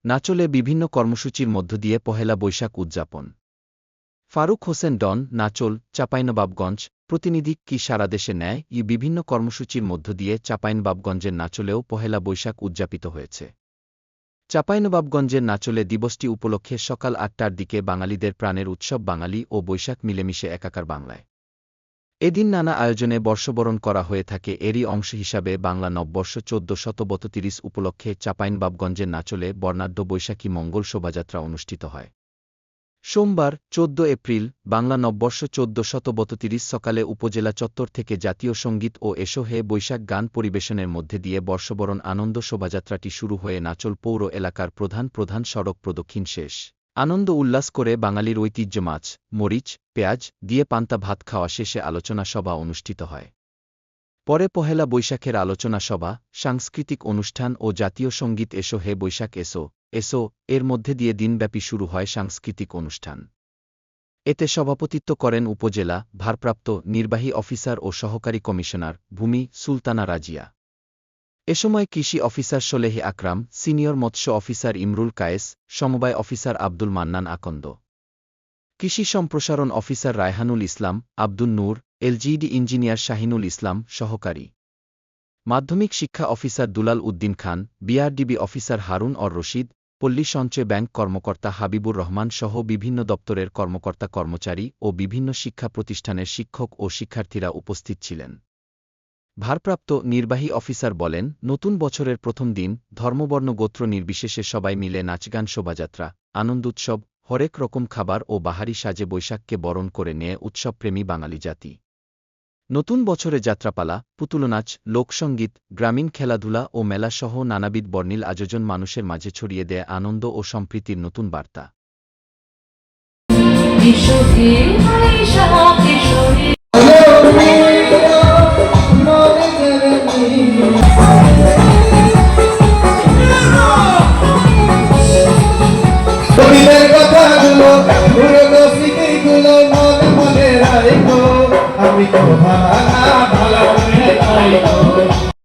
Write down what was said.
নাচলে বিভিন্ন কর্মসূচির মধ্য দিয়ে পহেলা বৈশাখ উদযাপন। ফারুক হোসেন ডন, নাচল, চাঁপাইনবাবগঞ্জ। প্রতিনিধি কি সারা দেশে ন্যায় বিভিন্ন কর্মসূচির মধ্য দিয়ে চাঁপাইনবাবগঞ্জের নাচলেও পহেলা বৈশাখ উদযাপিত হয়েছে। চাঁপাইনবাবগঞ্জের নাচলে দিবসটি উপলক্ষে সকাল ৮টার দিকে বাঙালিদের প্রাণের উৎসব বাঙালি ও বৈশাখ মিলেমিশে একাকার বাংলায়। এদিন নানা আয়োজনে বর্ষবরণ করা হয়ে থাকে। এরই অংশ হিসাবে বাংলা নববর্ষ ১৪৩২ উপলক্ষে চাঁপাইনবাবগঞ্জের নাচলে বর্ণাঢ্য বৈশাখী মঙ্গল শোভাযাত্রা অনুষ্ঠিত হয়। সোমবার ১৪ এপ্রিল বাংলা নববর্ষ ১৪৩২ সকালে উপজেলা চত্বর থেকে জাতীয় সঙ্গীত ও এসো হে বৈশাখ গান পরিবেশনের মধ্যে দিয়ে বর্ষবরণ আনন্দ শোভাযাত্রাটি শুরু হয়ে নাচল পৌর এলাকার প্রধান সড়ক প্রদক্ষিণ শেষ। আনন্দ উল্লাস করে বাঙালির ঐতিহ্য মাছ, মরিচ, পেঁয়াজ দিয়ে পান্তা ভাত খাওয়া শেষে আলোচনা সভা অনুষ্ঠিত হয়। পরে পহেলা বৈশাখের আলোচনা সভা, সাংস্কৃতিক অনুষ্ঠান ও জাতীয় সঙ্গীত এসো হে বৈশাখ এসো এর মধ্যে দিয়ে দিনব্যাপী শুরু হয় সাংস্কৃতিক অনুষ্ঠান। এতে সভাপতিত্ব করেন উপজেলা ভারপ্রাপ্ত নির্বাহী অফিসার ও সহকারী কমিশনার ভূমি সুলতানা রাজিয়া। এ সময় কৃষি অফিসার সোলেহি আকরাম, সিনিয়র মৎস্য অফিসার ইমরুল কায়েস, সমবায় অফিসার আব্দুল মান্নান আকন্দ, কৃষি সম্প্রসারণ অফিসার রায়হানুল ইসলাম, আব্দুল নূর, এলজিইডি ইঞ্জিনিয়ার শাহিনুল ইসলাম, সহকারী মাধ্যমিক শিক্ষা officer Dulal Uddin Khan, BRDB officer Harun or Rashid, পল্লী সঞ্চয় ব্যাংক কর্মকর্তা হাবিবুর রহমান সহ বিভিন্ন দপ্তরের কর্মকর্তা কর্মচারী ও বিভিন্ন শিক্ষা প্রতিষ্ঠানের শিক্ষক ও শিক্ষার্থীরা উপস্থিত ছিলেন। ভারপ্রাপ্ত নির্বাহী অফিসার বলেন, নতুন বছরের প্রথম দিন ধর্মবর্ণ গোত্র নির্বিশেষে সবাই মিলে নাচগান শোভাযাত্রা, আনন্দোৎসব, হরেক রকম খাবার ও বাহারি সাজে বৈশাখকে বরণ করে নিয়ে উৎসবপ্রেমী বাঙালি জাতি। নতুন বছরে যাত্রাপালা, পুতুলনাচ, লোকসঙ্গীত, গ্রামীণ খেলাধুলা ও মেলাসহ নানাবিধ বর্ণিল আয়োজন মানুষের মাঝে ছড়িয়ে দেয় আনন্দ ও সম্প্রীতির নতুন বার্তা। আমি তো